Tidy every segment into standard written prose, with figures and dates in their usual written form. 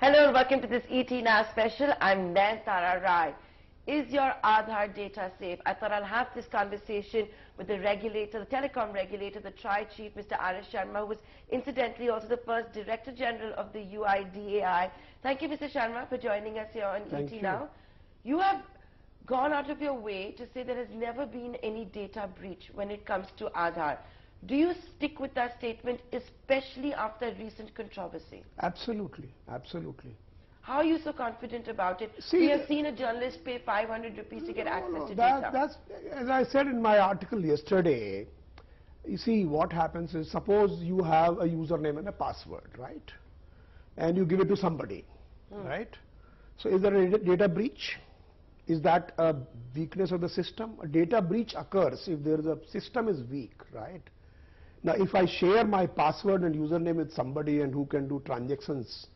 Hello and welcome to this ET Now special. I'm Nayanthara Rai. Is your Aadhaar data safe? I thought I'll have this conversation with the regulator, the telecom regulator, the TRAI chief, Mr. RS Sharma, who was incidentally also the first Director General of the UIDAI. Thank you, Mr. Sharma, for joining us here on ET Now. You have gone out of your way to say there has never been any data breach when it comes to Aadhaar. Do you stick with that statement, especially after recent controversy? Absolutely, absolutely. How are you so confident about it? See, we have seen a journalist pay 500 rupees to get access to data. That's, as I said in my article yesterday, you see what happens is, suppose you have a username and a password, right? And you give it to somebody, right? So is there a data breach? Is that a weakness of the system? A data breach occurs if there is a system is weak, right? Now, if I share my password and username with somebody and who can do transactions,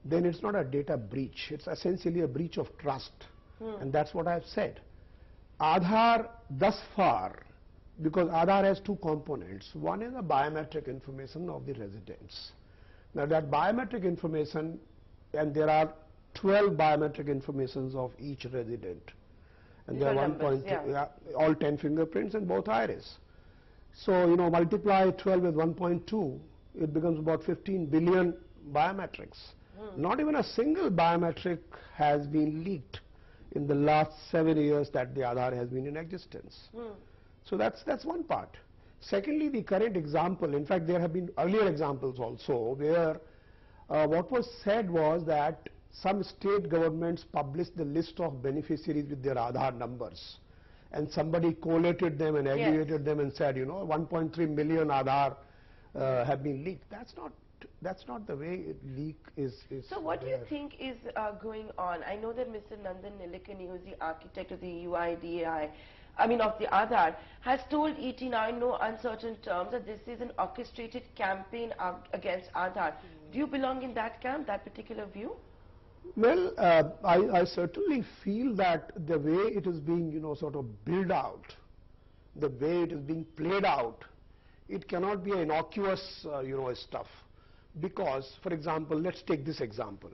then it's not a data breach. It's essentially a breach of trust. And that's what I've said. Aadhaar thus far, because Aadhaar has two components. One is the biometric information of the residents. Now that biometric information, and there are 12 biometric informations of each resident. And there are 1.2, all 10 fingerprints and both iris. So, you know, multiply 12 with 1.2, it becomes about 15 billion biometrics. Not even a single biometric has been leaked in the last 7 years that the Aadhaar has been in existence. So that's one part. Secondly, the current example, in fact there have been earlier examples also where what was said was that some state governments published the list of beneficiaries with their Aadhaar numbers. And somebody collated them and aggregated them and said, you know, 1.3 million Aadhaar have been leaked. That's not the way leak is. So what do you think is going on? I know that Mr. Nandan Nilekani, who is the architect of the UIDAI, of the Aadhaar, has told ET Now in no uncertain terms that this is an orchestrated campaign against Aadhaar. Do you belong in that camp, that particular view? Well, I certainly feel that the way it is being, you know, sort of built out, the way it is being played out, it cannot be innocuous, you know, stuff. Because, for example, let's take this example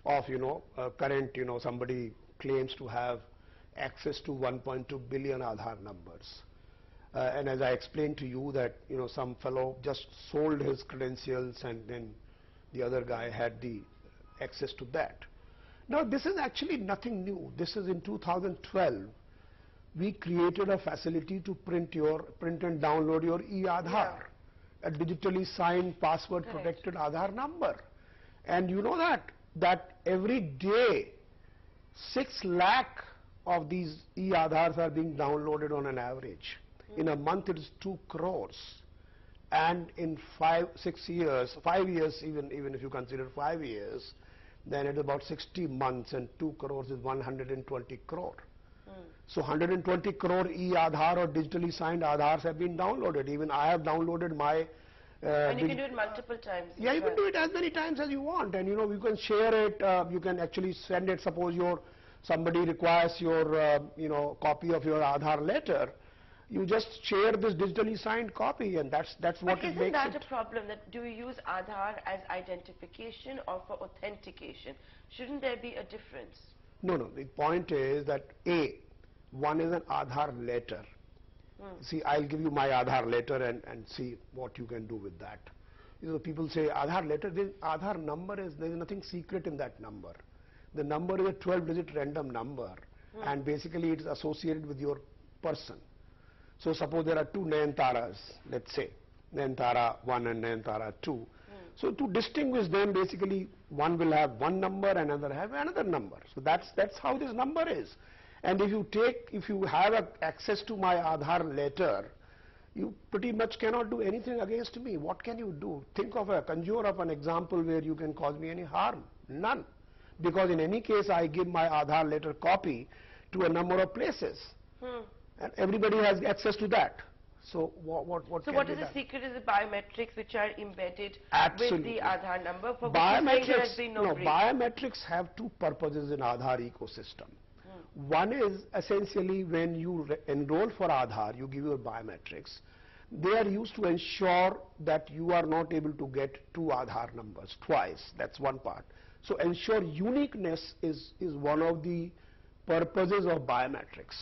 of, you know, current, you know, somebody claims to have access to 1.2 billion Aadhaar numbers. And as I explained to you that, you know, some fellow just sold his credentials and then the other guy had the access to that. Now, this is actually nothing new. This is in 2012. We created a facility to print and download your e-Aadhaar, a digitally signed, password protected Aadhaar number. And you know that every day 6 lakh of these e-Aadhaars are being downloaded on an average. In a month it is 2 crores. And in 5 years, even if you consider 5 years, then it's about 60 months and 2 crores is 120 crore. So 120 crore e-Aadhaar or digitally signed Aadhaars have been downloaded. Even I have downloaded my... and you can do it multiple times. Yeah, you can do it as many times as you want, and you know, you can share it, you can actually send it. Suppose somebody requires your, you know, copy of your Aadhaar letter, you just share this digitally signed copy, and that's what it makes it. But isn't that a problem? That do you use Aadhaar as identification or for authentication? Shouldn't there be a difference? No, the point is that one is an Aadhaar letter. See, I'll give you my Aadhaar letter and see what you can do with that. You know, people say Aadhaar letter, Aadhaar number there is nothing secret in that number. The number is a 12-digit random number, and basically it is associated with your person. So suppose there are 2 Nayantharas, let's say, Nayanthara 1 and Nayanthara 2. So to distinguish them, basically one will have one number and another have another number. So that's how this number is. And if you have access to my Aadhaar letter, you pretty much cannot do anything against me. What can you do? Conjure up an example where you can cause me any harm. None. Because in any case, I give my Aadhaar letter copy to a number of places. And everybody has access to that. So what is the secret is the biometrics which are embedded with the Aadhaar number, for biometrics, which there has been no breach. Biometrics have two purposes in Aadhaar ecosystem. One is essentially when you enroll for Aadhaar, you give your biometrics. They are used to ensure that you are not able to get 2 Aadhaar numbers twice. That's one part. So ensure uniqueness is one of the purposes of biometrics.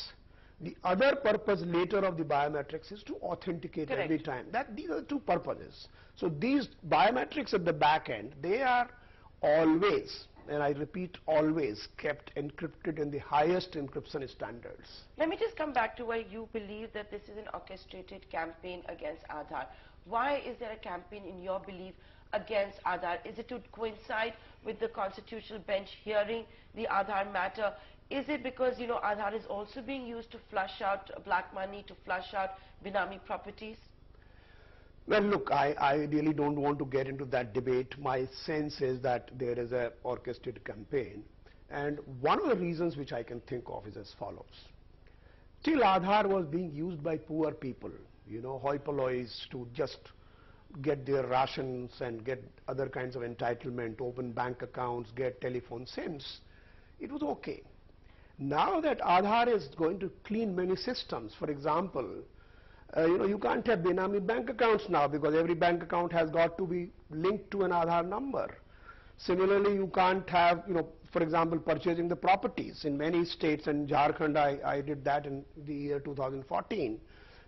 The other purpose later of the biometrics is to authenticate Correct. every time. These are the two purposes. So these biometrics at the back end, they are always, and I repeat always, kept encrypted in the highest encryption standards. Let me just come back to why you believe that this is an orchestrated campaign against Aadhaar. Why is there a campaign in your belief against Aadhaar? Is it to coincide with the constitutional bench hearing the Aadhaar matter? Is it because, you know, Aadhaar is also being used to flush out black money, to flush out benami properties? Well, look, I really don't want to get into that debate. My sense is that there is a orchestrated campaign, and one of the reasons which I can think of is as follows. Till Aadhaar was being used by poor people, you know, hoi pollois, to just get their rations and get other kinds of entitlement, open bank accounts, get telephone SIMs, it was okay. Now that Aadhaar is going to clean many systems, for example, you know, you can't have benami bank accounts now because every bank account has got to be linked to an Aadhaar number. Similarly, you can't have, you know, for example, purchasing the properties in many states, and Jharkhand, I did that in the year 2014,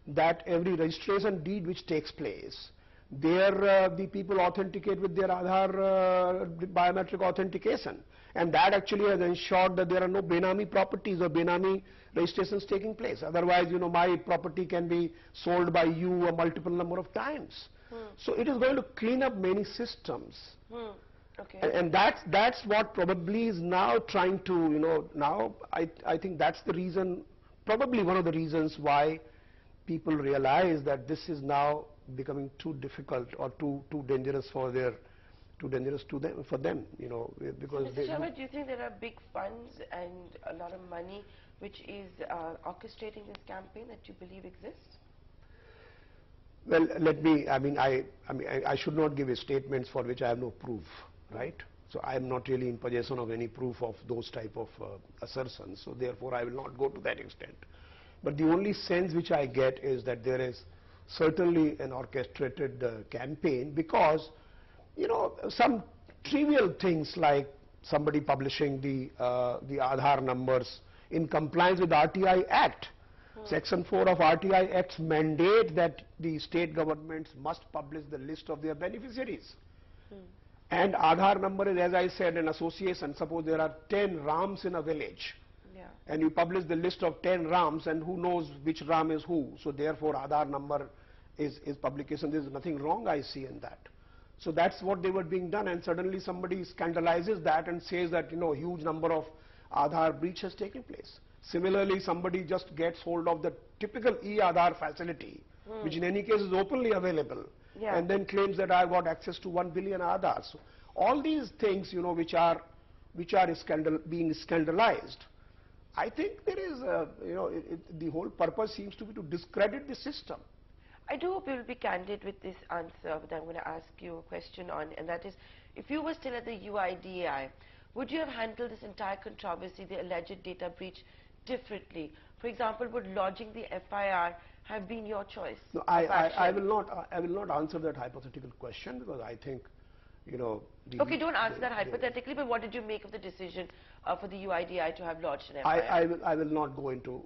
that every registration deed which takes place, there the people authenticate with their Aadhaar biometric authentication, and that actually has ensured that there are no benami properties or benami registrations taking place. Otherwise, you know, my property can be sold by you a multiple number of times. So it is going to clean up many systems. Okay. And that's what probably is now trying to, you know, now I think that's the reason, probably one of the reasons why people realize that this is now becoming too difficult or too dangerous for them, you know, because So Mr. Sharma, do you think there are big funds and a lot of money which is orchestrating this campaign that you believe exists? Well, I should not give statements for which I have no proof, right? So I am not really in possession of any proof of those type of assertions, so therefore I will not go to that extent. But the only sense which I get is that there is certainly an orchestrated campaign, because, you know, some trivial things like somebody publishing the Aadhaar numbers in compliance with RTI Act. Section 4 of RTI Acts mandate that the state governments must publish the list of their beneficiaries. And Aadhaar number is, as I said, an association. Suppose there are 10 Rams in a village. And you publish the list of 10 Rams, and who knows which Ram is who. So therefore Aadhaar number is publication. There is nothing wrong I see in that. So that's what they were being done, and suddenly somebody scandalizes that and says that, you know, huge number of Aadhaar breach has taken place. Similarly, somebody just gets hold of the typical e-Aadhaar facility, which in any case is openly available, and then claims that I've got access to 1 billion Aadhaars. So all these things, you know, which are being scandalized, I think there is, you know, the whole purpose seems to be to discredit the system. I do hope you will be candid with this answer that I'm going to ask you a question on, and that is, if you were still at the UIDAI, would you have handled this entire controversy, the alleged data breach, differently? For example, would lodging the FIR have been your choice? No, I will not answer that hypothetical question, because I think, you know... Okay, don't answer that hypothetically, but what did you make of the decision for the UIDAI to have lodged an FIR? I will not go into